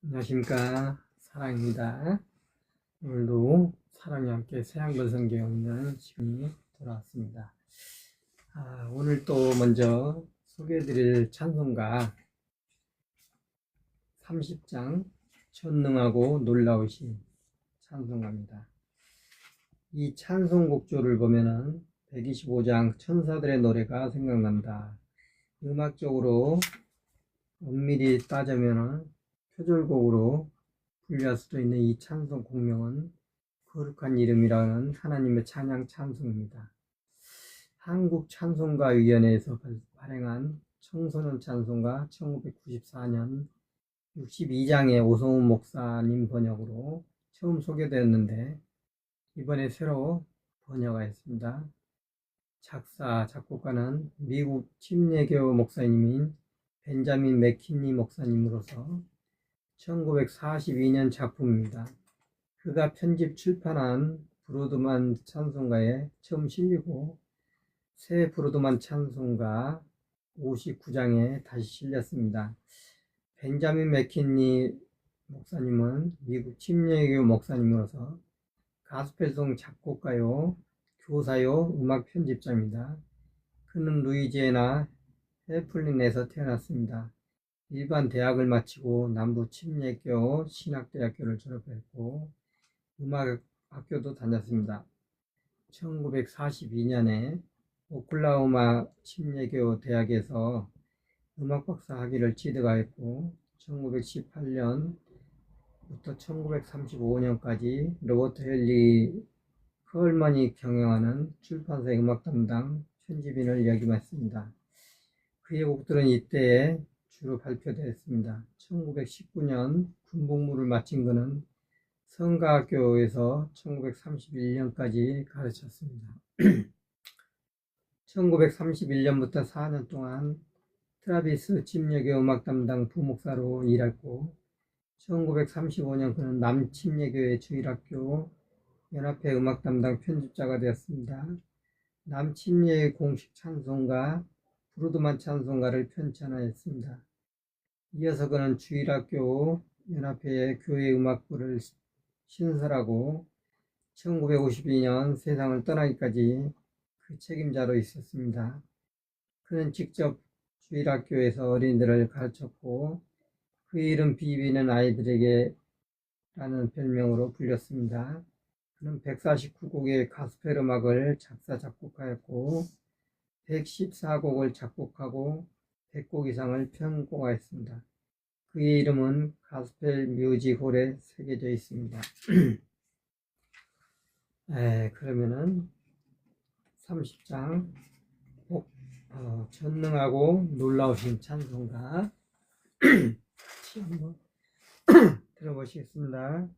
안녕하십니까. 사랑입니다. 오늘도 사랑이 함께 새한글 성경 읽는 시간이 돌아왔습니다. 오늘 또 먼저 소개해드릴 찬송가 30장 전능하고 놀라우신 찬송가입니다. 이 찬송곡조를 보면은 125장 천사들의 노래가 생각난다. 음악적으로 엄밀히 따지면은 표절곡으로 분류할 수도 있는 이 찬송 공명은 거룩한 이름이라는 하나님의 찬양 찬송입니다. 한국 찬송가위원회에서 발행한 청소년 찬송가 1994년 62장의 오성훈 목사님 번역으로 처음 소개되었는데 이번에 새로 번역하였습니다. 작사, 작곡가는 미국 침례교 목사님인 벤자민 맥키니 목사님으로서 1942년 작품입니다. 그가 편집 출판한 브로드만 찬송가에 처음 실리고 새 브로드만 찬송가 59장에 다시 실렸습니다. 벤자민 맥키니 목사님은 미국 침례교 목사님으로서 가스펠송 작곡가요, 교사요, 음악 편집자입니다. 그는 루이지애나 해플린에서 태어났습니다. 일반 대학을 마치고 남부 침례교 신학대학교를 졸업했고 음악학교도 다녔습니다. 1942년에 오클라호마 침례교 대학에서 음악박사 학위를 취득하였고 1918년부터 1935년까지 로버트 헨리 컬먼이 경영하는 출판사의 음악 담당 편집인을 역임했습니다. 그의 곡들은 이때에 주로 발표되었습니다. 1919년 군복무를 마친 그는 성가학교에서 1931년까지 가르쳤습니다. 1931년부터 4년 동안 트라비스 침례교 음악 담당 부목사로 일했고 1935년 그는 남침례교회 주일학교 연합회 음악 담당 편집자가 되었습니다. 남침례의 공식 찬송가 브로드만 찬송가를 편찬하였습니다. 이어서 그는 주일학교 연합회의 교회 음악부를 신설하고 1952년 세상을 떠나기까지 그 책임자로 있었습니다. 그는 직접 주일학교에서 어린이들을 가르쳤고 그의 이름 비비는 아이들에게 라는 별명으로 불렸습니다. 그는 149곡의 가스펠 음악을 작사 작곡하였고 114곡을 작곡하고 100곡 이상을 편곡하였습니다. 그의 이름은 가스펠 뮤직홀에 새겨져 있습니다. 그러면은 30장 전능하고 놀라우신 찬송가 같이 한번 들어보시겠습니다.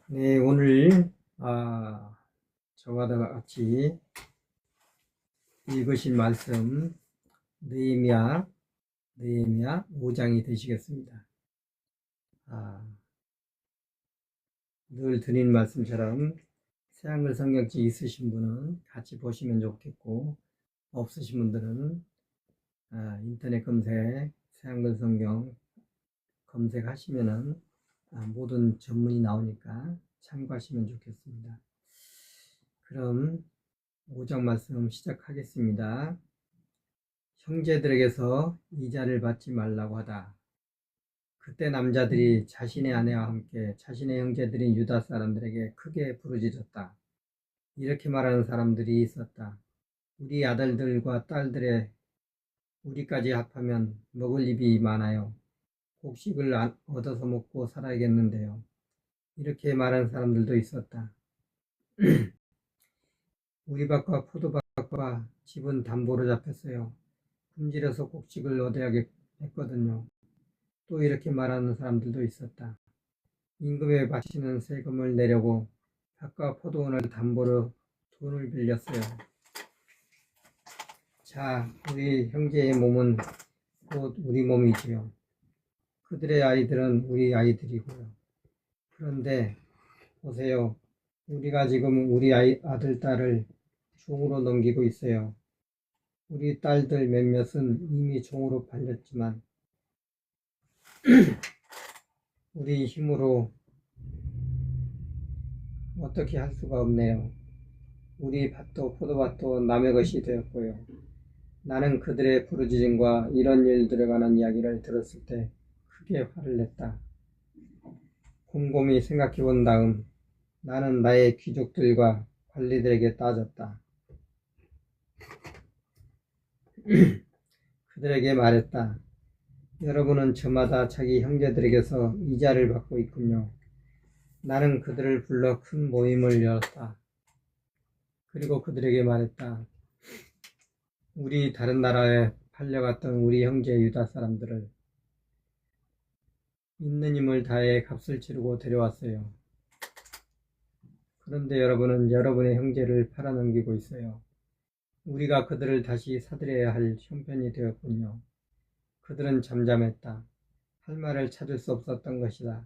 네, 오늘 저와 같이 읽으신 말씀 느헤미야 5장이 되시겠습니다. 늘 드린 말씀처럼 새한글 성경책 있으신 분은 같이 보시면 좋겠고, 없으신 분들은 인터넷 검색 새한글 성경 검색하시면은 모든 전문이 나오니까 참고하시면 좋겠습니다. 그럼 5장 말씀 시작하겠습니다. 형제들에게서 이자를 받지 말라고 하다. 그때 남자들이 자신의 아내와 함께 자신의 형제들인 유다 사람들에게 크게 부르짖었다. 이렇게 말하는 사람들이 있었다. 우리 아들들과 딸들의 우리까지 합하면 먹을 입이 많아요. 곡식을 얻어서 먹고 살아야겠는데요. 이렇게 말하는 사람들도 있었다. 우리 밭과 포도밭과 집은 담보로 잡혔어요. 품질해서 곡식을 얻어야겠거든요. 또 이렇게 말하는 사람들도 있었다. 임금에 바치는 세금을 내려고 밭과 포도원을 담보로 돈을 빌렸어요. 자, 우리 형제의 몸은 곧 우리 몸이지요. 그들의 아이들은 우리 아이들이고요. 그런데 보세요. 우리가 지금 우리 아들, 딸을 종으로 넘기고 있어요. 우리 딸들 몇몇은 이미 종으로 팔렸지만 우리 힘으로 어떻게 할 수가 없네요. 우리 밭도 포도밭도 남의 것이 되었고요. 나는 그들의 부르짖음과 이런 일들에 관한 이야기를 들었을 때 크게 화를 냈다. 곰곰이 생각해 본 다음 나는 나의 귀족들과 관리들에게 따졌다. 그들에게 말했다. 여러분은 저마다 자기 형제들에게서 이자를 받고 있군요. 나는 그들을 불러 큰 모임을 열었다. 그리고 그들에게 말했다. 우리 다른 나라에 팔려갔던 우리 형제 유다 사람들을 있는 힘을 다해 값을 치르고 데려왔어요. 그런데 여러분은 여러분의 형제를 팔아넘기고 있어요. 우리가 그들을 다시 사들여야 할 형편이 되었군요. 그들은 잠잠했다. 할 말을 찾을 수 없었던 것이다.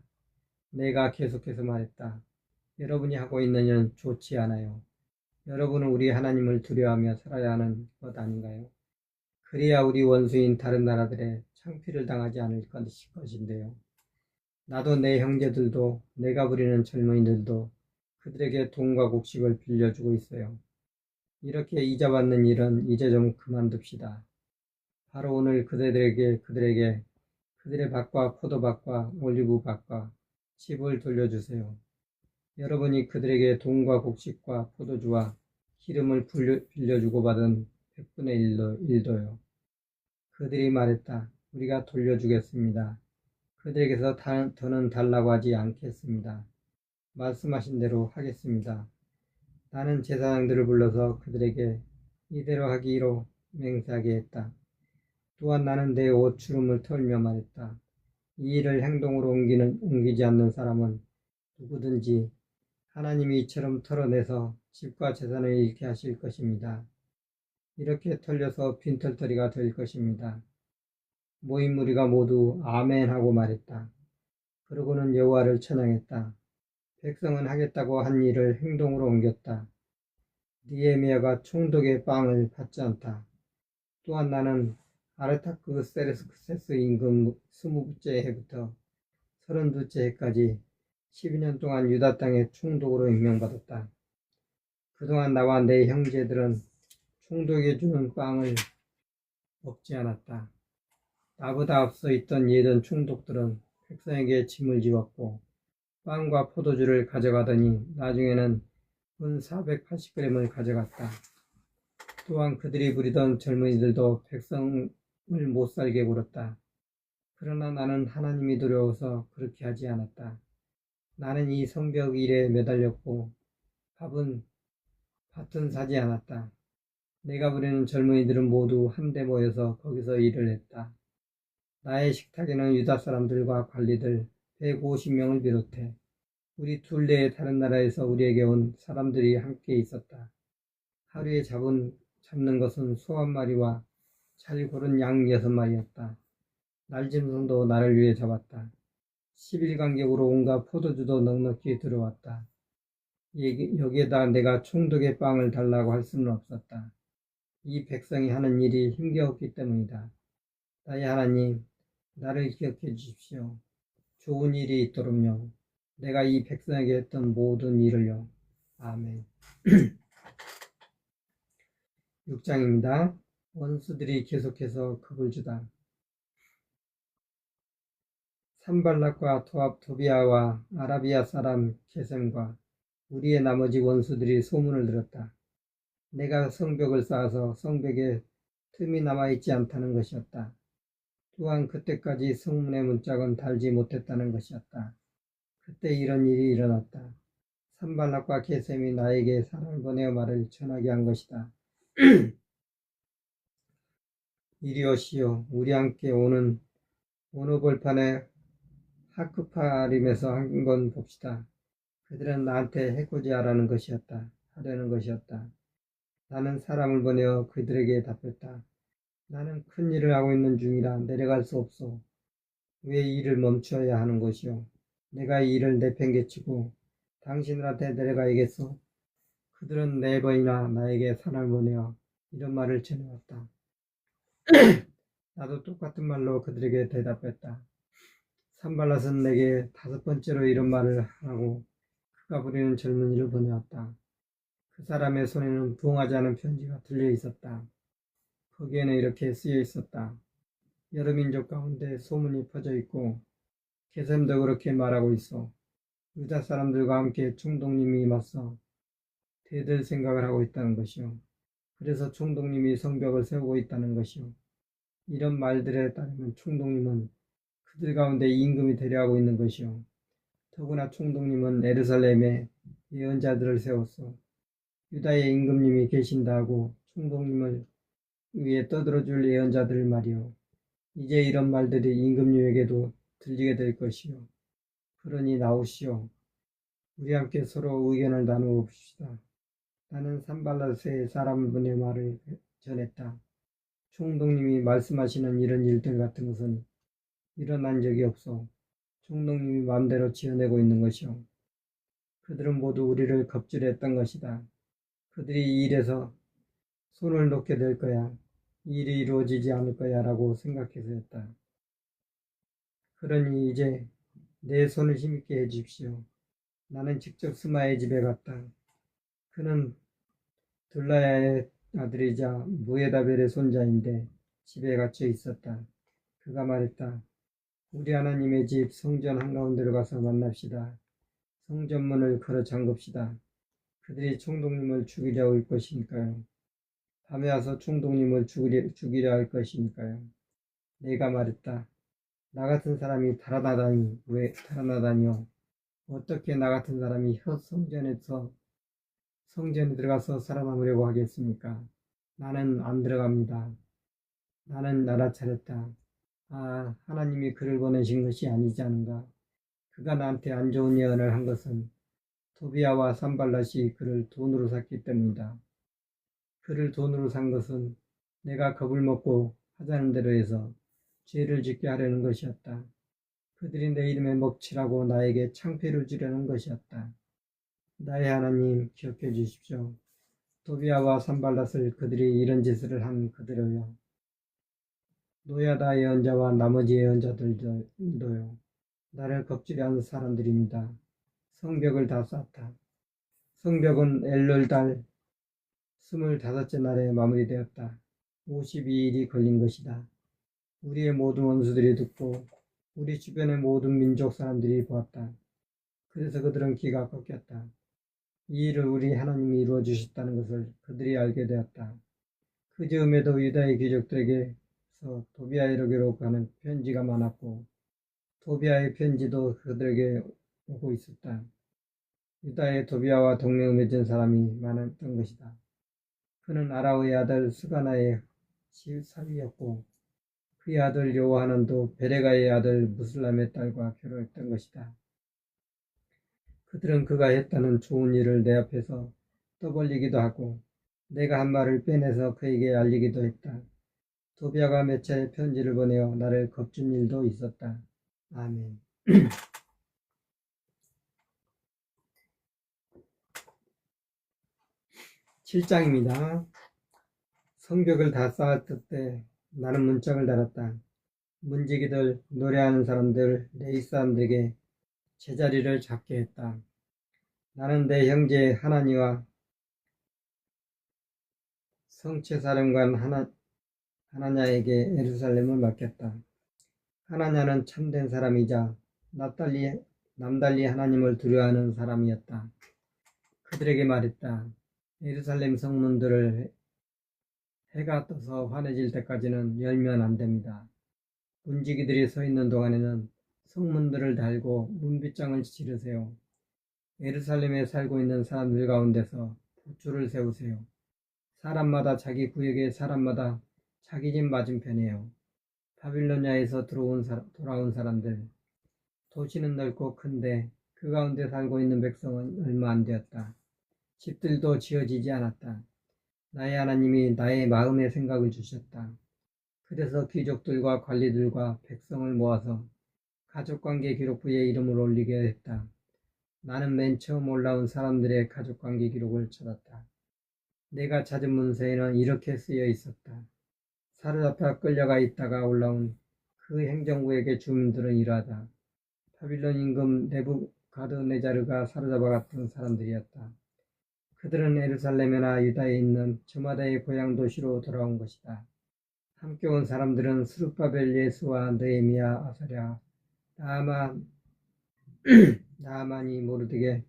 내가 계속해서 말했다. 여러분이 하고 있는 일은 좋지 않아요. 여러분은 우리 하나님을 두려워하며 살아야 하는 것 아닌가요? 그래야 우리 원수인 다른 나라들의 창피를 당하지 않을 것인데요. 나도 내 형제들도 내가 부리는 젊은이들도 그들에게 돈과 곡식을 빌려주고 있어요. 이렇게 이자 받는 일은 이제 좀 그만둡시다. 바로 오늘 그들에게 그들의 밭과 포도밭과 올리브밭과 집을 돌려주세요. 여러분이 그들에게 돈과 곡식과 포도주와 기름을 빌려주고 받은 100분의 1도요. 그들이 말했다. 우리가 돌려주겠습니다. 그들에게서 더는 달라고 하지 않겠습니다. 말씀하신 대로 하겠습니다. 나는 제사장들을 불러서 그들에게 이대로 하기로 맹세하게 했다. 또한 나는 내 옷 주름을 털며 말했다. 이 일을 행동으로 옮기지 않는 사람은 누구든지 하나님이 이처럼 털어내서 집과 재산을 잃게 하실 것입니다. 이렇게 털려서 빈털터리가 될 것입니다. 모인 무리가 모두 아멘 하고 말했다. 그러고는 여호와를 찬양했다. 백성은 하겠다고 한 일을 행동으로 옮겼다. 느헤미야가 총독의 빵을 받지 않다. 또한 나는 아르타크세르크세스 임금 20번째 해부터 32째 해까지 12년 동안 유다 땅의 총독으로 임명받았다. 그동안 나와 내 형제들은 총독이 주는 빵을 먹지 않았다. 나보다 앞서 있던 예전 총독들은 백성에게 짐을 지웠고 빵과 포도주를 가져가더니 나중에는 은 480g을 가져갔다. 또한 그들이 부리던 젊은이들도 백성을 못 살게 굴었다. 그러나 나는 하나님이 두려워서 그렇게 하지 않았다. 나는 이 성벽 일에 매달렸고 밭은 사지 않았다. 내가 부리는 젊은이들은 모두 한데 모여서 거기서 일을 했다. 나의 식탁에는 유다 사람들과 관리들 150명을 비롯해 우리 둘레의 다른 나라에서 우리에게 온 사람들이 함께 있었다. 하루에 잡는 것은 소 1마리와 잘 고른 양 6마리였다. 날짐승도 나를 위해 잡았다. 10일 간격으로 온갖 포도주도 넉넉히 들어왔다. 여기에다 내가 총독의 빵을 달라고 할 수는 없었다. 이 백성이 하는 일이 힘겨웠기 때문이다. 나의 하나님, 나를 기억해 주십시오. 좋은 일이 있도록요. 내가 이 백성에게 했던 모든 일을요. 아멘. 6장입니다. 원수들이 계속해서 겁을 주다. 산발락과 도비아와 아라비아 사람 게셈과 우리의 나머지 원수들이 소문을 들었다. 내가 성벽을 쌓아서 성벽에 틈이 남아있지 않다는 것이었다. 또한 그때까지 성문의 문짝은 달지 못했다는 것이었다. 그때 이런 일이 일어났다. 산발락과 게셈이 나에게 사람을 보내어 말을 전하게 한 것이다. 이리 오시오. 우리 함께 오는 벌판의 하크파림에서 한번 봅시다. 그들은 나한테 해코지하려는 것이었다. 나는 사람을 보내어 그들에게 답했다. 나는 큰 일을 하고 있는 중이라 내려갈 수 없소. 왜 일을 멈춰야 하는 것이오? 내가 이 일을 내팽개치고 당신들한테 내려가야겠소? 그들은 4번이나 나에게 사람을 보내어 이런 말을 전해왔다. 나도 똑같은 말로 그들에게 대답했다. 산발랏은 내게 5번째로 이런 말을 하고 그가 부리는 젊은이를 보내왔다. 그 사람의 손에는 부응하지 않은 편지가 들려 있었다. 거기에는 이렇게 쓰여 있었다. 여러 민족 가운데 소문이 퍼져 있고 게셈도 그렇게 말하고 있어. 유다 사람들과 함께 총독님이 맞서 대들 생각을 하고 있다는 것이요. 그래서 총독님이 성벽을 세우고 있다는 것이요. 이런 말들에 따르면 총독님은 그들 가운데 임금이 되려 하고 있는 것이요. 더구나 총독님은 예루살렘에 예언자들을 세웠어. 유다의 임금님이 계신다 하고 총독님을 위에 떠들어줄 예언자들 말이요. 이제 이런 말들이 임금님에게도 들리게 될 것이요. 그러니 나오시오. 우리 함께 서로 의견을 나누어 봅시다. 나는 산발랏의 사람분의 말을 전했다. 총독님이 말씀하시는 이런 일들 같은 것은 일어난 적이 없어. 총독님이 마음대로 지어내고 있는 것이오. 그들은 모두 우리를 겁질했던 것이다. 그들이 이 일에서 손을 놓게 될 거야. 이 일이 이루어지지 않을 거야 라고 생각해서였다. 그러니 이제 내 손을 힘있게 해주십시오. 나는 직접 스마의 집에 갔다. 그는 둘라야의 아들이자 무에다벨의 손자인데 집에 갇혀 있었다. 그가 말했다. 우리 하나님의 집 성전 한가운데로 가서 만납시다. 성전문을 걸어 잠급시다. 그들이 총독님을 죽이려 올 것이니까요. 밤에 와서 총독님을 죽이려 할 것이니까요. 내가 말했다. 나 같은 사람이 달아나다니 왜 달아나다니요? 어떻게 나 같은 사람이 혀 성전에 들어가서 살아남으려고 하겠습니까? 나는 안 들어갑니다. 나는 알아차렸다. 아, 하나님이 그를 보내신 것이 아니지 않은가? 그가 나한테 안 좋은 예언을 한 것은 도비아와 산발랏이 그를 돈으로 샀기 때문이다. 그를 돈으로 산 것은 내가 겁을 먹고 하자는 대로 해서 죄를 짓게 하려는 것이었다. 그들이 내 이름에 먹칠하고 나에게 창피를 주려는 것이었다. 나의 하나님 기억해 주십시오. 도비아와 산발랏을 그들이 이런 짓을 한 그들을요. 노야다 예언자와 나머지 예언자들도요. 나를 겁질하는 사람들입니다. 성벽을 다 쌓았다. 성벽은 엘룰달 25째 날에 마무리되었다. 52일이 걸린 것이다. 우리의 모든 원수들이 듣고 우리 주변의 모든 민족 사람들이 보았다. 그래서 그들은 기가 꺾였다. 이 일을 우리 하나님이 이루어 주셨다는 것을 그들이 알게 되었다. 그 즈음에도 유다의 귀족들에게서 도비아에게로 가는 편지가 많았고 도비아의 편지도 그들에게 오고 있었다. 유다의 도비아와 동맹을 맺은 사람이 많았던 것이다. 그는 아라우의 아들 스가나의 사위였고 그의 아들 요하난도 베레가의 아들 무슬람의 딸과 결혼했던 것이다. 그들은 그가 했다는 좋은 일을 내 앞에서 떠벌리기도 하고 내가 한 말을 빼내서 그에게 알리기도 했다. 도비아가 몇 차례 편지를 보내어 나를 겁준 일도 있었다. 아멘. 7장입니다. 성벽을 다 쌓았을 때 나는 문짝을 달았다. 문지기들, 노래하는 사람들, 레위 사람들에게 제자리를 잡게 했다. 나는 내 형제 하나니와 성체사령관 하나냐에게 예루살렘을 맡겼다. 하나냐는 참된 사람이자 남달리 하나님을 두려워하는 사람이었다. 그들에게 말했다. 예루살렘 성문들을 해가 떠서 환해질 때까지는 열면 안 됩니다. 문지기들이 서 있는 동안에는 성문들을 달고 문빗장을 지르세요. 예루살렘에 살고 있는 사람들 가운데서 부추를 세우세요. 사람마다 자기 구역에 사람마다 자기 집 맞은편이에요. 바빌로니아에서 돌아온 사람들. 도시는 넓고 큰데 그 가운데 살고 있는 백성은 얼마 안 되었다. 집들도 지어지지 않았다. 나의 하나님이 나의 마음의 생각을 주셨다. 그래서 귀족들과 관리들과 백성을 모아서 가족관계 기록부에 이름을 올리게 했다. 나는 맨 처음 올라온 사람들의 가족관계 기록을 찾았다. 내가 찾은 문서에는 이렇게 쓰여 있었다. 사로잡혀 끌려가 있다가 올라온 그 행정부에게 주민들은 이러하다. 바빌론 임금 네부가드네자르가 사로잡아갔던 사람들이었다. 그들은 예루살렘이나 유다에 있는 저마다의 고향 도시로 돌아온 것이다. 함께 온 사람들은 스룹바벨, 예수와 느헤미야, 아사랴, 나아만이 모르드게,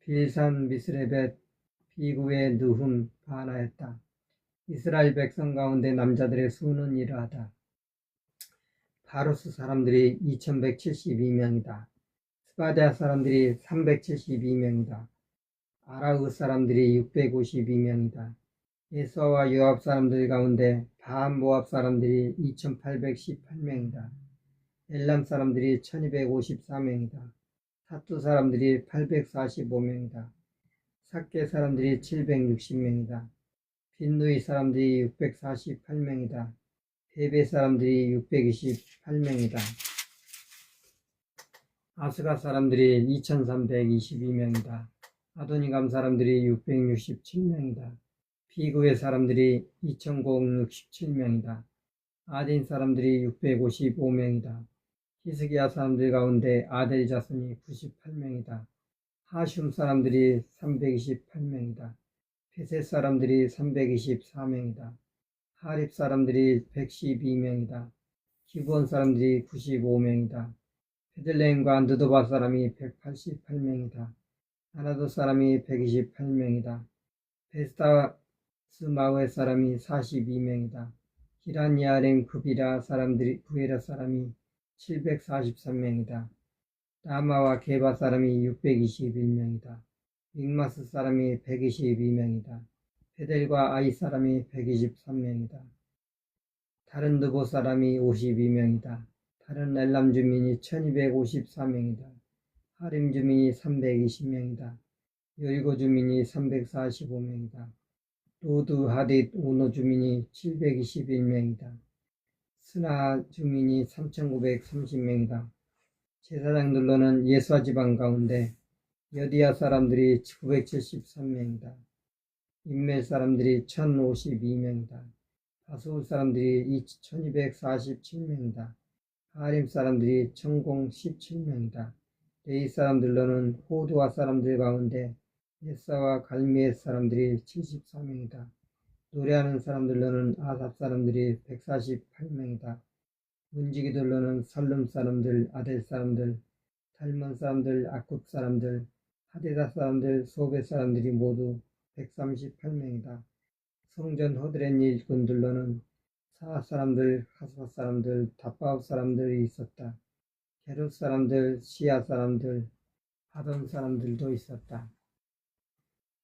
빌산, 미스레벳, 비구의 느훔, 바나였다. 이스라엘 백성 가운데 남자들의 수는 이러하다. 바로스 사람들이 2172명이다. 스바랴 사람들이 372명이다. 아라우 사람들이 652명이다. 예수와 요압 사람들 가운데 바한 모압 사람들이 2818명이다. 엘람 사람들이 1254명이다. 사투 사람들이 845명이다. 삭개 사람들이 760명이다. 빈누이 사람들이 648명이다. 베베 사람들이 628명이다. 아스가 사람들이 2322명이다. 아도니감 사람들이 667명이다. 비구의 사람들이 2967명이다. 아딘 사람들이 655명이다. 히스기야 사람들 가운데 아델 자손이 98명이다. 하슘 사람들이 328명이다. 베셋 사람들이 324명이다. 하립 사람들이 112명이다. 기브온 사람들이 95명이다. 베들레헴과 느도바 사람이 188명이다. 아나도 사람이 128명이다. 베스다스마우의 사람이 42명이다. 기란야렘 구비라 사람이 743명이다. 라마와 게바 사람이 621명이다. 믹마스 사람이 122명이다. 베델과 아이 사람이 123명이다. 다른 느보 사람이 52명이다. 다른 엘람 주민이 1254명이다. 하림 주민이 320명이다. 여리고 주민이 345명이다. 로드 하딧 오노 주민이 721명이다. 스나 주민이 3930명이다. 제사장들로는 예수아 지방 가운데 여디야 사람들이 973명이다. 인멜 사람들이 1052명이다. 바수울 사람들이 1247명이다. 하림 사람들이 1017명이다. 레이 사람들로는 호두아 사람들 가운데 예사와 갈미의 사람들이 74명이다. 노래하는 사람들로는 아삽 사람들이 148명이다. 문지기들로는 살름 사람들, 아델 사람들, 달몬 사람들, 아굽 사람들, 하데다 사람들, 소베 사람들이 모두 138명이다. 성전 허드렛 일꾼들로는 사하 사람들, 하스파 사람들, 다바업 사람들이 있었다. 게룻 사람들, 시아 사람들, 하돈 사람들도 있었다.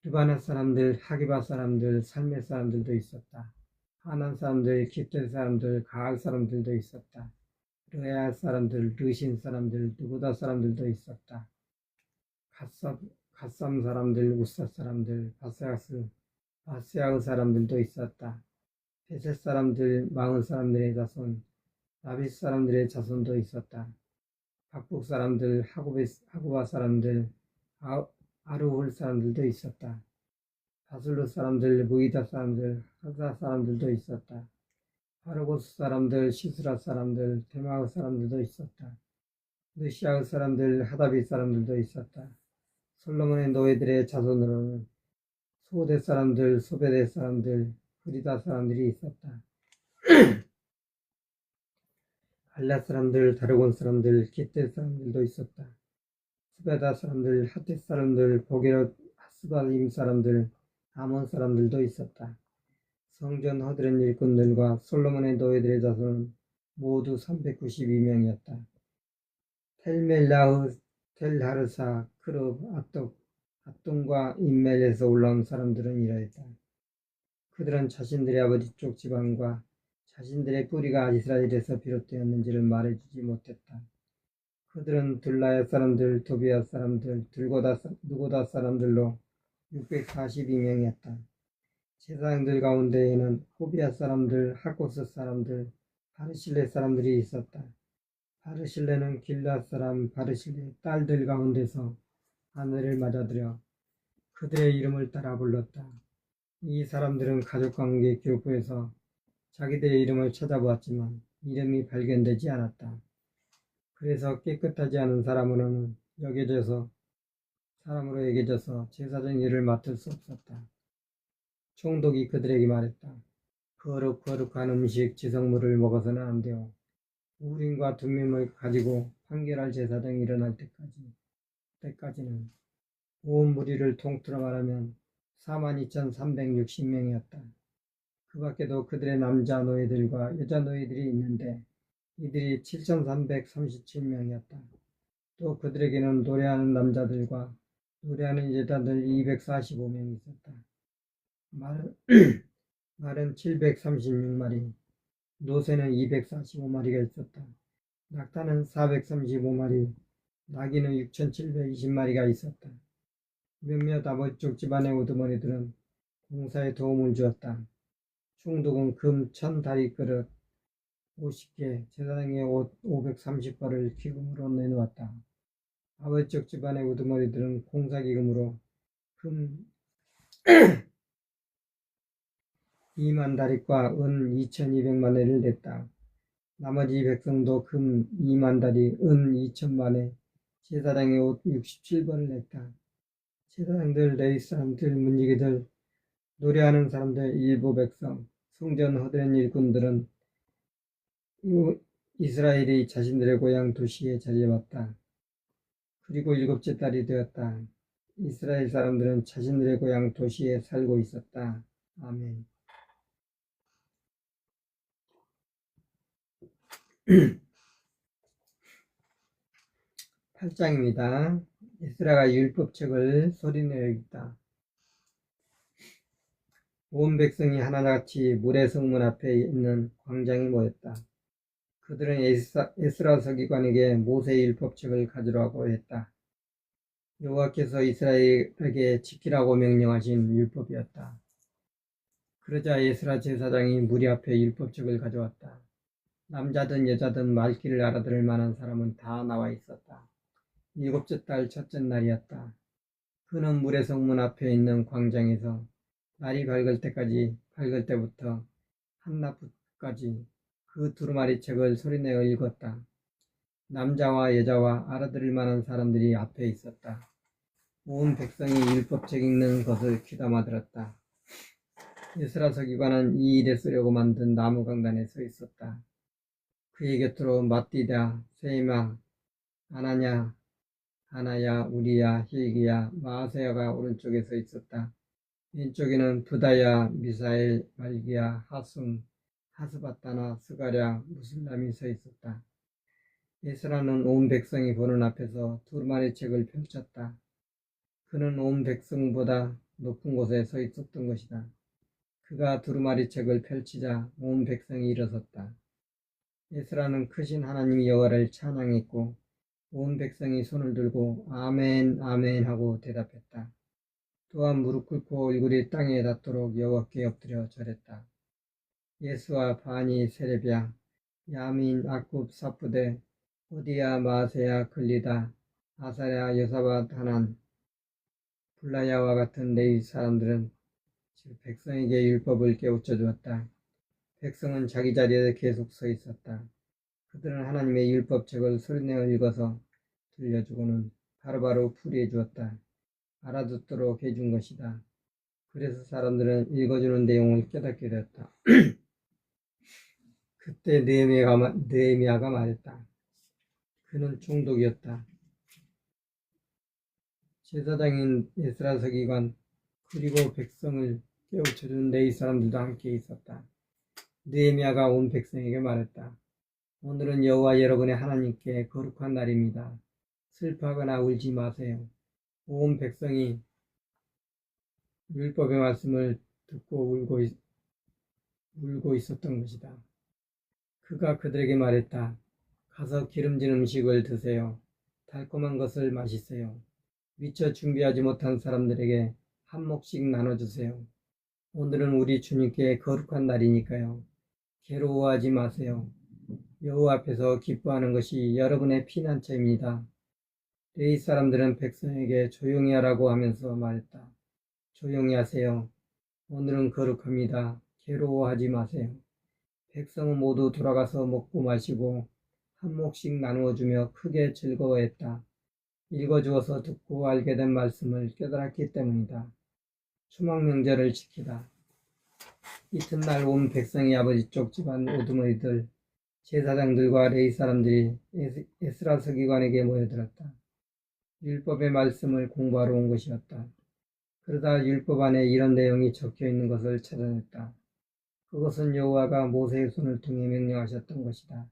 르바나 사람들, 하기바 사람들, 살메 사람들도 있었다. 하난 사람들, 깃들 사람들, 가할 사람들도 있었다. 르야 사람들, 르신 사람들, 누구다 사람들도 있었다. 갓삼 사람들, 우사 사람들, 바세아의 사람들도 있었다. 베셋 사람들, 마흔 사람들의 자손, 나빗 사람들의 자손도 있었다. 박북 사람들, 하구바 사람들, 아르홀 사람들도 있었다. 바슬루 사람들, 무이다 사람들, 하사 사람들도 있었다. 바르고스 사람들, 시스라 사람들, 데마의 사람들도 있었다. 느시아의 사람들, 하다비 사람들도 있었다. 솔로몬의 노예들의 자손으로는 소대 사람들, 소베대 사람들, 후리다 사람들이 있었다. 갈라 사람들, 다르곤 사람들, 깃대 사람들도 있었다. 스베다 사람들, 하티 사람들, 보게롯 하스바임 사람들, 아몬 사람들도 있었다. 성전 허드렛 일꾼들과 솔로몬의 노예들의 자손은 모두 392명이었다. 텔멜라흐, 텔하르사, 크룹, 아똥과 인멜에서 올라온 사람들은 이러했다. 그들은 자신들의 아버지 쪽 지방과 자신들의 뿌리가 이스라엘에서 비롯되었는지를 말해주지 못했다. 그들은 둘라야 사람들, 도비야 사람들, 누고다 사람들로 642명이었다. 제사장들 가운데에는 호비야 사람들, 하코스 사람들, 바르실레 사람들이 있었다. 바르실레는 길앗 사람 바르실레의 딸들 가운데서 아내를 맞아들여 그들의 이름을 따라 불렀다. 이 사람들은 가족관계 기록부에서 자기들의 이름을 찾아보았지만 이름이 발견되지 않았다. 그래서 깨끗하지 않은 사람으로 여겨져서 제사장 일을 맡을 수 없었다. 총독이 그들에게 말했다. 거룩한 음식, 지성물을 먹어서는 안 되오. 우림과 둠밈을 가지고 판결할 제사장이 일어날 때까지는 온 무리를 통틀어 말하면 42,360명이었다. 그 밖에도 그들의 남자 노예들과 여자 노예들이 있는데 이들이 7,337명이었다. 또 그들에게는 노래하는 남자들과 노래하는 여자들 245명이 있었다. 말은 736마리, 노새는 245마리가 있었다. 낙타는 435마리, 나귀는 6,720마리가 있었다. 몇몇 아버지 쪽 집안의 우두머리들은 공사에 도움을 주었다. 총독은 금 1,000다리 그릇 50개, 제사장의 옷 530벌을 기금으로 내놓았다. 아버지 쪽 집안의 우두머리들은 공사기금으로 금 2만 다리과 은 2,200만회를 냈다. 나머지 백성도 금 2만 다리, 은 2,000만회, 제사장의 옷 67벌을 냈다. 제사장들, 레위 사람들, 문지기들, 노래하는 사람들, 일부 백성, 성전 허드렛 일꾼들은 이스라엘이 자신들의 고향 도시에 자리해왔다. 그리고 7째 달이 되었다. 이스라엘 사람들은 자신들의 고향 도시에 살고 있었다. 아멘. 8장입니다. 에스라가 율법책을 소리내어 읽다. 온 백성이 하나같이 물의 성문 앞에 있는 광장에 모였다. 그들은 에스라 서기관에게 모세의 율법책을 가져오라고 했다. 여호와께서 이스라엘에게 지키라고 명령하신 율법이었다. 그러자 에스라 제사장이 무리 앞에 율법책을 가져왔다. 남자든 여자든 말귀를 알아들을 만한 사람은 다 나와 있었다. 7째 달 첫째 날이었다. 그는 물의 성문 앞에 있는 광장에서 날이 밝을 때부터 한낮까지 그 두루마리 책을 소리내어 읽었다. 남자와 여자와 알아들을 만한 사람들이 앞에 있었다. 온 백성이 율법책 읽는 것을 귀담아 들었다. 에스라 서기관은 이 일에 쓰려고 만든 나무 강단에 서 있었다. 그의 곁으로 마띠다, 세이마, 하나야, 우리야, 힐기야, 마아세야가 오른쪽에 서 있었다. 왼쪽에는 부다야, 미사엘, 말기야, 하숨, 하스바타나, 스가랴, 무슬람이 서 있었다. 에스라는 온 백성이 보는 앞에서 두루마리 책을 펼쳤다. 그는 온 백성보다 높은 곳에 서 있었던 것이다. 그가 두루마리 책을 펼치자 온 백성이 일어섰다. 에스라는 크신 하나님 여호와를 찬양했고 온 백성이 손을 들고 아멘 아멘 하고 대답했다. 또한 무릎 꿇고 얼굴이 땅에 닿도록 여호와께 엎드려 절했다. 예수와 바니 세레비야 야민 아굽 사프데 호디야 마세야 글리다 아사랴 여사밧 하난 블라야와 같은 레위 사람들은 백성에게 율법을 깨우쳐 주었다. 백성은 자기 자리에 계속 서 있었다. 그들은 하나님의 율법책을 소리내어 읽어서 들려주고는 바로바로 풀이해 주었다. 알아듣도록 해준 것이다. 그래서 사람들은 읽어주는 내용을 깨닫게 되었다. 그때 느헤미야가 말했다. 그는 총독이었다. 제사장인 에스라 서기관 그리고 백성을 깨우쳐준 레위 사람들도 함께 있었다. 느헤미야가 온 백성에게 말했다. 오늘은 여호와 여러분의 하나님께 거룩한 날입니다. 슬퍼하거나 울지 마세요. 온 백성이 율법의 말씀을 듣고 울고 있었던 것이다. 그가 그들에게 말했다. 가서 기름진 음식을 드세요. 달콤한 것을 마시세요. 미처 준비하지 못한 사람들에게 한 몫씩 나눠주세요. 오늘은 우리 주님께 거룩한 날이니까요. 괴로워하지 마세요. 여호와 앞에서 기뻐하는 것이 여러분의 피난처입니다. 레위 사람들은 백성에게 조용히 하라고 하면서 말했다. 조용히 하세요. 오늘은 거룩합니다. 괴로워하지 마세요. 백성은 모두 돌아가서 먹고 마시고 한 몫씩 나누어주며 크게 즐거워했다. 읽어주어서 듣고 알게 된 말씀을 깨달았기 때문이다. 초막 명절을 지키다. 이튿날 온 백성이 아버지 쪽 집안 오두머리들 제사장들과 레위 사람들이 에스라 서기관에게 모여들었다. 율법의 말씀을 공부하러 온 것이었다. 그러다 율법 안에 이런 내용이 적혀 있는 것을 찾아냈다. 그것은 여호와가 모세의 손을 통해 명령하셨던 것이다.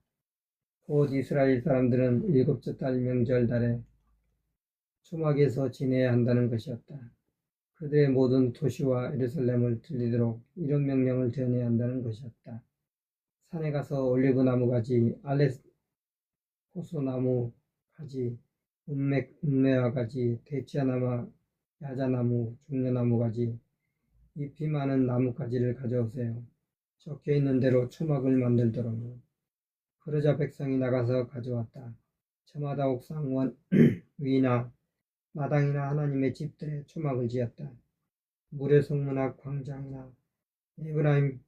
곧 이스라엘 사람들은 일곱째 달 명절 달에 초막에서 지내야 한다는 것이었다. 그들의 모든 도시와 예루살렘을 들리도록 이런 명령을 전해야 한다는 것이었다. 산에 가서 올리브 나무 가지, 호소나무 가지, 은매화 가지, 대치나무, 야자나무, 종려나무 가지, 잎이 많은 나뭇가지를 가져오세요. 적혀 있는 대로 초막을 만들도록요. 그러자 백성이 나가서 가져왔다. 저마다 옥상 위나 마당이나 하나님의 집들에 초막을 지었다. 무레 성문앞 광장이나 에브라임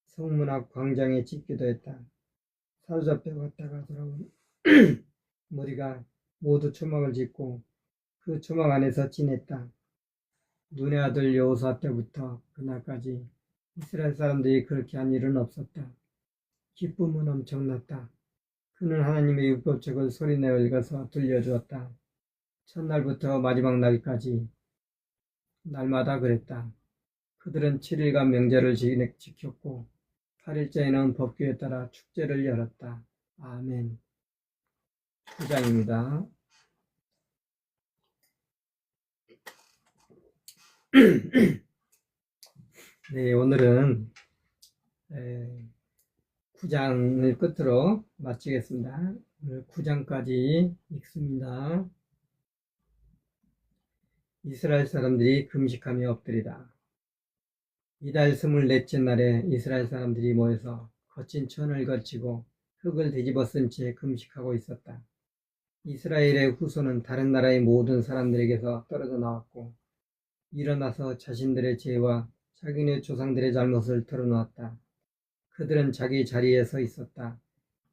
성문앞 광장에 짓기도 했다. 사로잡혀 갔다가 돌아온 무리가 모두 초막을 짓고 그 초막 안에서 지냈다. 눈의 아들 여호수아 때부터 그날까지 이스라엘 사람들이 그렇게 한 일은 없었다. 기쁨은 엄청났다. 그는 하나님의 율법책을 소리내어 읽어서 들려주었다. 첫날부터 마지막 날까지 날마다 그랬다. 그들은 7일간 명절을 지켰고 8일째에는 법규에 따라 축제를 열었다. 아멘. 9장입니다. 네, 오늘은 9장을 끝으로 마치겠습니다. 오늘 9장까지 읽습니다. 이스라엘 사람들이 금식하며 엎드리다. 이달 24째 날에 이스라엘 사람들이 모여서 거친 천을 걸치고 흙을 뒤집어 쓴 채 금식하고 있었다. 이스라엘의 후손은 다른 나라의 모든 사람들에게서 떨어져 나왔고 일어나서 자신들의 죄와 자기네 조상들의 잘못을 털어놓았다. 그들은 자기 자리에 서 있었다.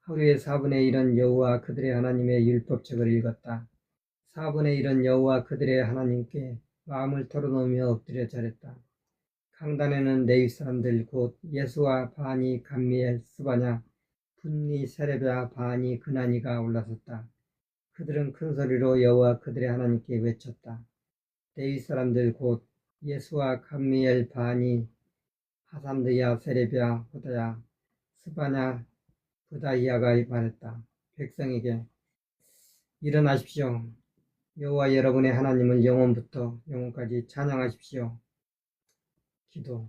하루에 4분의 1은 여호와 그들의 하나님의 율법책을 읽었다. 4분의 1은 여호와 그들의 하나님께 마음을 털어놓으며 엎드려 절했다. 강단에는 레위 사람들 곧 예수와 바니 감미엘 스바냐 분니 세레비야 바니 그나니가 올라섰다. 그들은 큰 소리로 여호와 그들의 하나님께 외쳤다. 레위 사람들 곧 예수와 감미엘 바니 하삼드야 세레비야 호다야 스바냐 부다이아가 말했다. 백성에게 일어나십시오. 여호와 여러분의 하나님을 영원부터 영원까지 찬양하십시오. 기도.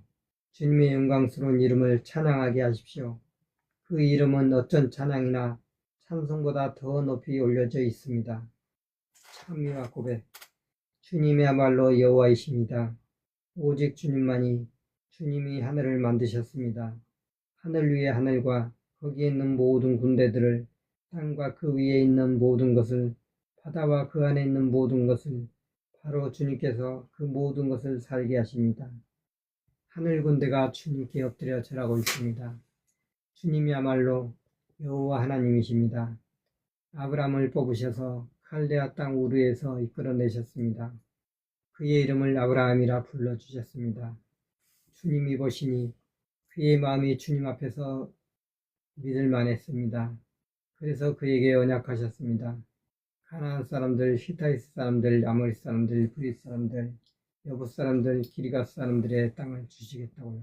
주님의 영광스러운 이름을 찬양하게 하십시오. 그 이름은 어떤 찬양이나 찬송보다 더 높이 올려져 있습니다. 참여와 고백. 주님이야말로 여호와이십니다. 오직 주님이 하늘을 만드셨습니다. 하늘 위의 하늘과 거기에 있는 모든 군대들을, 땅과 그 위에 있는 모든 것을, 바다와 그 안에 있는 모든 것을, 바로 주님께서 그 모든 것을 살게 하십니다. 하늘 군대가 주님께 엎드려 절하고 있습니다. 주님이야말로 여호와 하나님이십니다. 아브라함을 뽑으셔서 칼데아 땅 우르에서 이끌어내셨습니다. 그의 이름을 아브라함이라 불러주셨습니다. 주님이 보시니 그의 마음이 주님 앞에서 믿을만했습니다. 그래서 그에게 언약하셨습니다. 가나안 사람들, 히타이스 사람들, 아모리 사람들, 브릿 사람들, 여부 사람들, 기리가스 사람들의 땅을 주시겠다고요.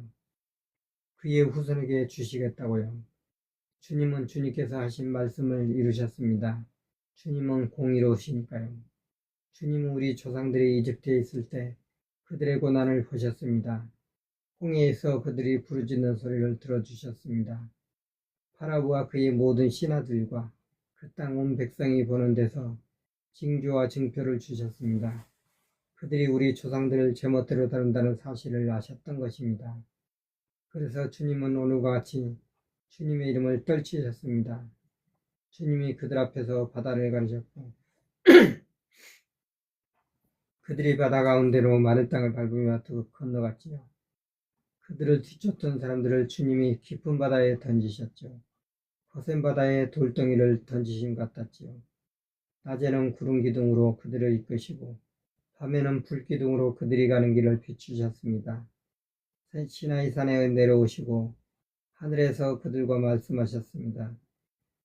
그의 후손에게 주시겠다고요. 주님은 주님께서 하신 말씀을 이루셨습니다. 주님은 공의로우시니까요. 주님은 우리 조상들이 이집트에 있을 때 그들의 고난을 보셨습니다. 홍해에서 그들이 부르짖는 소리를 들어주셨습니다. 파라오와 그의 모든 신하들과 그 땅 온 백성이 보는 데서 징조와 증표를 주셨습니다. 그들이 우리 조상들을 제멋대로 다룬다는 사실을 아셨던 것입니다. 그래서 주님은 오늘과 같이 주님의 이름을 떨치셨습니다. 주님이 그들 앞에서 바다를 가르셨고 그들이 바다 가운데로 마른 땅을 밟으며 뚝 건너갔지요. 그들을 뒤쫓던 사람들을 주님이 깊은 바다에 던지셨죠. 거센 바다에 돌덩이를 던지신 것 같았지요. 낮에는 구름 기둥으로 그들을 이끄시고 밤에는 불 기둥으로 그들이 가는 길을 비추셨습니다. 시나이 산에 내려오시고 하늘에서 그들과 말씀하셨습니다.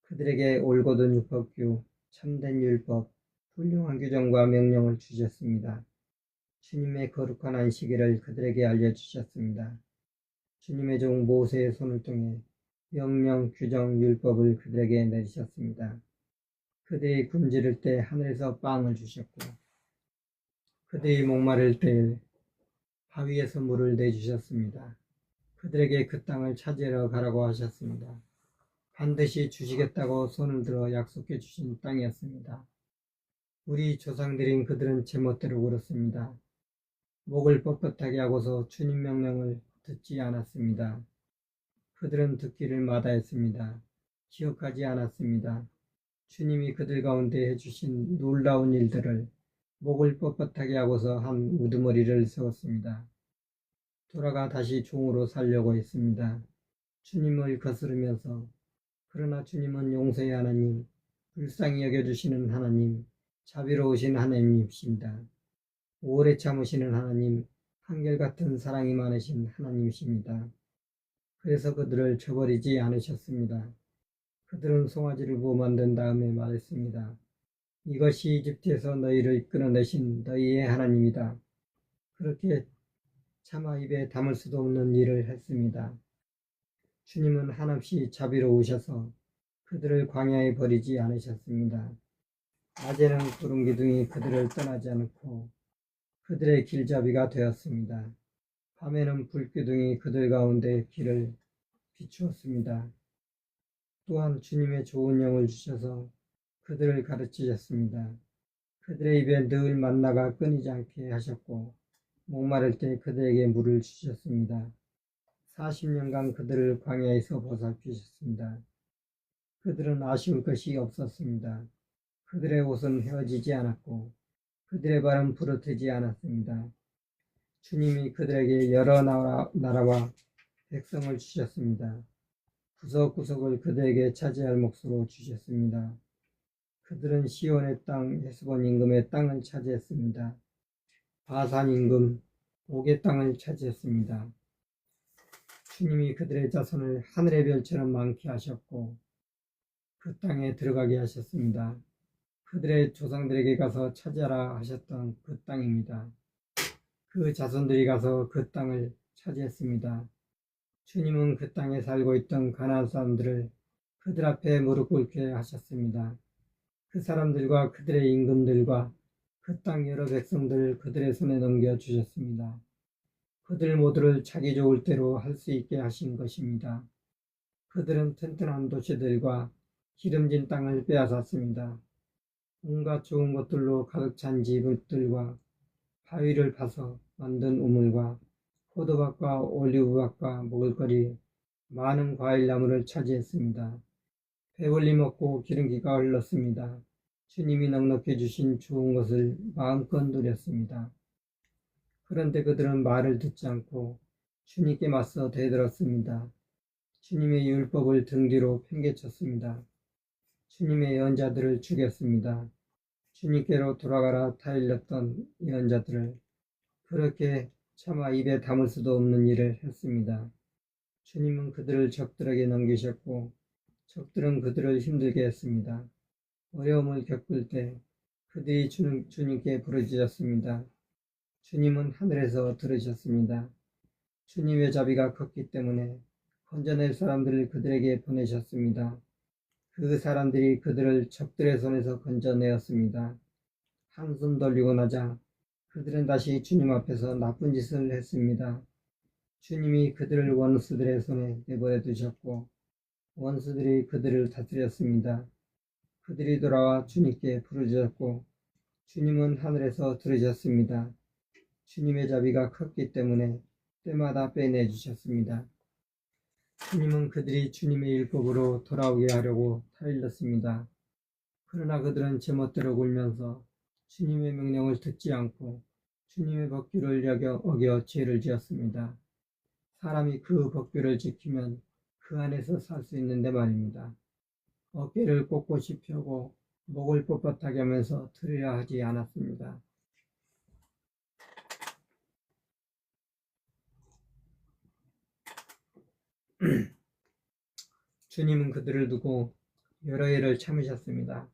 그들에게 올곧은 율법규, 참된 율법, 훌륭한 규정과 명령을 주셨습니다. 주님의 거룩한 안식일을 그들에게 알려주셨습니다. 주님의 종 모세의 손을 통해 명령, 규정, 율법을 그들에게 내리셨습니다. 그들이 굶주릴 때 하늘에서 빵을 주셨고 그들이 목마를 때 바위에서 물을 내주셨습니다. 그들에게 그 땅을 차지하러 가라고 하셨습니다. 반드시 주시겠다고 손을 들어 약속해 주신 땅이었습니다. 우리 조상들인 그들은 제멋대로 굴었습니다. 목을 뻣뻣하게 하고서 주님 명령을 듣지 않았습니다. 그들은 듣기를 마다했습니다. 기억하지 않았습니다. 주님이 그들 가운데 해주신 놀라운 일들을 목을 뻣뻣하게 하고서 한 우두머리를 세웠습니다. 돌아가 다시 종으로 살려고 했습니다. 주님을 거스르면서. 그러나 주님은 용서의 하나님, 불쌍히 여겨주시는 하나님, 자비로우신 하나님이십니다. 오래 참으시는 하나님, 한결같은 사랑이 많으신 하나님이십니다. 그래서 그들을 저버리지 않으셨습니다. 그들은 송아지를 구워 만든 다음에 말했습니다. 이것이 이집트에서 너희를 끌어내신 너희의 하나님이다. 그렇게 차마 입에 담을 수도 없는 일을 했습니다. 주님은 한없이 자비로우셔서 그들을 광야에 버리지 않으셨습니다. 낮에는 구름 기둥이 그들을 떠나지 않고 그들의 길잡이가 되었습니다. 밤에는 불 기둥이 그들 가운데 길을 비추었습니다. 또한 주님의 좋은 영을 주셔서 그들을 가르치셨습니다. 그들의 입에 늘 만나가 끊이지 않게 하셨고 목마를 때 그들에게 물을 주셨습니다. 40년간 그들을 광야에서 보살피셨습니다. 그들은 아쉬울 것이 없었습니다. 그들의 옷은 헤어지지 않았고 그들의 발은 부러뜨지 않았습니다. 주님이 그들에게 여러 나라와 백성을 주셨습니다. 구석구석을 그들에게 차지할 몫으로 주셨습니다. 그들은 시온의 땅, 헤스본 임금의 땅을 차지했습니다. 바산 임금, 옥의 땅을 차지했습니다. 주님이 그들의 자손을 하늘의 별처럼 많게 하셨고 그 땅에 들어가게 하셨습니다. 그들의 조상들에게 가서 차지하라 하셨던 그 땅입니다. 그 자손들이 가서 그 땅을 차지했습니다. 주님은 그 땅에 살고 있던 가나안 사람들을 그들 앞에 무릎 꿇게 하셨습니다. 그 사람들과 그들의 임금들과 그 땅 여러 백성들을 그들의 손에 넘겨주셨습니다. 그들 모두를 자기 좋을 대로 할 수 있게 하신 것입니다. 그들은 튼튼한 도시들과 기름진 땅을 빼앗았습니다. 온갖 좋은 것들로 가득 찬 집들과 바위를 파서 만든 우물과 포도밭과 올리브밭과 먹을거리 많은 과일나무를 차지했습니다. 배불리 먹고 기름기가 흘렀습니다. 주님이 넉넉히 주신 좋은 것을 마음껏 누렸습니다. 그런데 그들은 말을 듣지 않고 주님께 맞서 대들었습니다. 주님의 율법을 등 뒤로 팽개쳤습니다. 주님의 예언자들을 죽였습니다. 주님께로 돌아가라 타일렀던 예언자들을 그렇게 차마 입에 담을 수도 없는 일을 했습니다. 주님은 그들을 적들에게 넘기셨고 적들은 그들을 힘들게 했습니다. 어려움을 겪을 때 그들이 주님께 부르짖었습니다. 주님은 하늘에서 들으셨습니다. 주님의 자비가 컸기 때문에 건져낼 사람들을 그들에게 보내셨습니다. 그 사람들이 그들을 적들의 손에서 건져내었습니다. 한숨 돌리고 나자 그들은 다시 주님 앞에서 나쁜 짓을 했습니다. 주님이 그들을 원수들의 손에 내버려 두셨고 원수들이 그들을 다스렸습니다. 그들이 돌아와 주님께 부르짖었고 주님은 하늘에서 들으셨습니다. 주님의 자비가 컸기 때문에 때마다 빼내주셨습니다. 주님은 그들이 주님의 율법으로 돌아오게 하려고 타일렀습니다. 그러나 그들은 제멋대로 굴면서 주님의 명령을 듣지 않고 주님의 법규를 어겨 죄를 지었습니다. 사람이 그 법규를 지키면 그 안에서 살 수 있는데 말입니다. 어깨를 꼿꼿이 펴고 목을 뻣뻣하게 하면서 들어야 하지 않았습니다. 주님은 그들을 두고 여러 해를 참으셨습니다.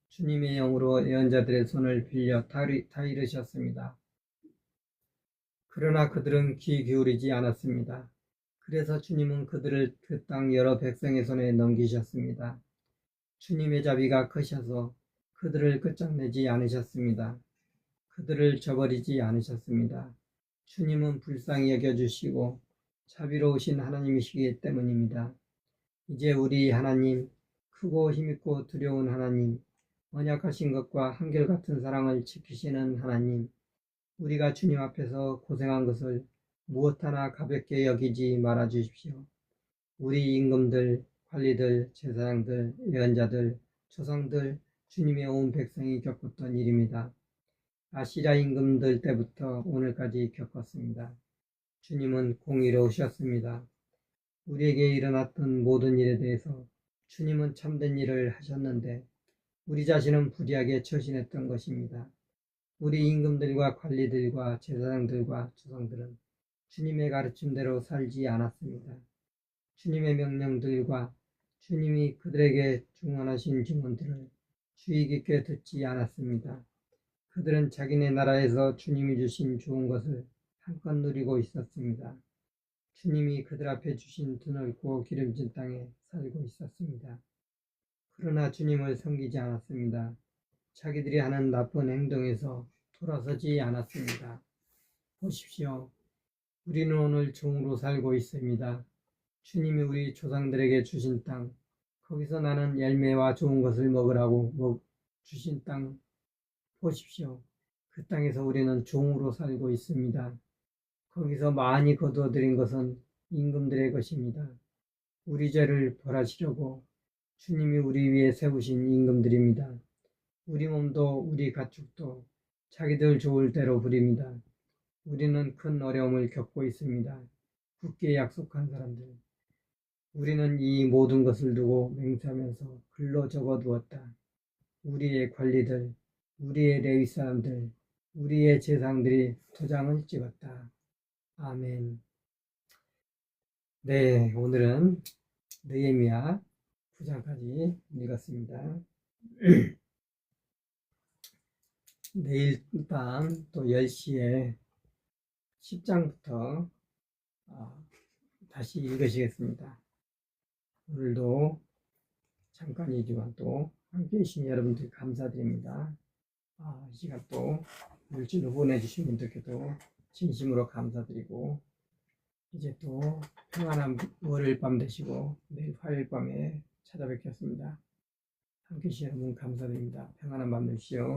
주님의 영으로 예언자들의 손을 빌려 타이르셨습니다. 그러나 그들은 귀 기울이지 않았습니다. 그래서 주님은 그들을 그 땅 여러 백성의 손에 넘기셨습니다. 주님의 자비가 크셔서 그들을 끝장내지 않으셨습니다. 그들을 저버리지 않으셨습니다. 주님은 불쌍히 여겨주시고 자비로우신 하나님이시기 때문입니다. 이제 우리 하나님, 크고 힘있고 두려운 하나님, 언약하신 것과 한결같은 사랑을 지키시는 하나님, 우리가 주님 앞에서 고생한 것을 무엇 하나 가볍게 여기지 말아 주십시오. 우리 임금들, 관리들, 제사장들, 예언자들, 조상들, 주님의 온 백성이 겪었던 일입니다. 아시리아 임금들 때부터 오늘까지 겪었습니다. 주님은 공의로우셨습니다. 우리에게 일어났던 모든 일에 대해서 주님은 참된 일을 하셨는데 우리 자신은 불의하게 처신했던 것입니다. 우리 임금들과 관리들과 제사장들과 조상들은 주님의 가르침대로 살지 않았습니다. 주님의 명령들과 주님이 그들에게 증언하신 증언들을 주의 깊게 듣지 않았습니다. 그들은 자기네 나라에서 주님이 주신 좋은 것을 한껏 누리고 있었습니다. 주님이 그들 앞에 주신 드넓고 기름진 땅에 살고 있었습니다. 그러나 주님을 섬기지 않았습니다. 자기들이 하는 나쁜 행동에서 돌아서지 않았습니다. 보십시오. 우리는 오늘 종으로 살고 있습니다. 주님이 우리 조상들에게 주신 땅, 거기서 나는 열매와 좋은 것을 먹으라고 주신 땅 보십시오. 그 땅에서 우리는 종으로 살고 있습니다. 거기서 많이 거두어들인 것은 임금들의 것입니다. 우리 죄를 벌하시려고 주님이 우리 위에 세우신 임금들입니다. 우리 몸도 우리 가축도 자기들 좋을 대로 부립니다. 우리는 큰 어려움을 겪고 있습니다. 굳게 약속한 사람들. 우리는 이 모든 것을 두고 맹세하면서 글로 적어두었다. 우리의 관리들, 우리의 레위 사람들, 우리의 제상들이 도장을 찍었다. 아멘. 네, 오늘은 느헤미야 9장까지 읽었습니다. 내일 밤 또 10시에 10장부터 다시 읽으시겠습니다. 오늘도 잠깐이지만 또 함께 해주신 여러분들 감사드립니다. 이 시간 또 물질로 보내주신 분들께도 진심으로 감사드리고, 이제 또 평안한 월요일 밤 되시고 내일 화요일 밤에 찾아뵙겠습니다. 함께 해주신 여러분 감사드립니다. 평안한 밤 되십시오.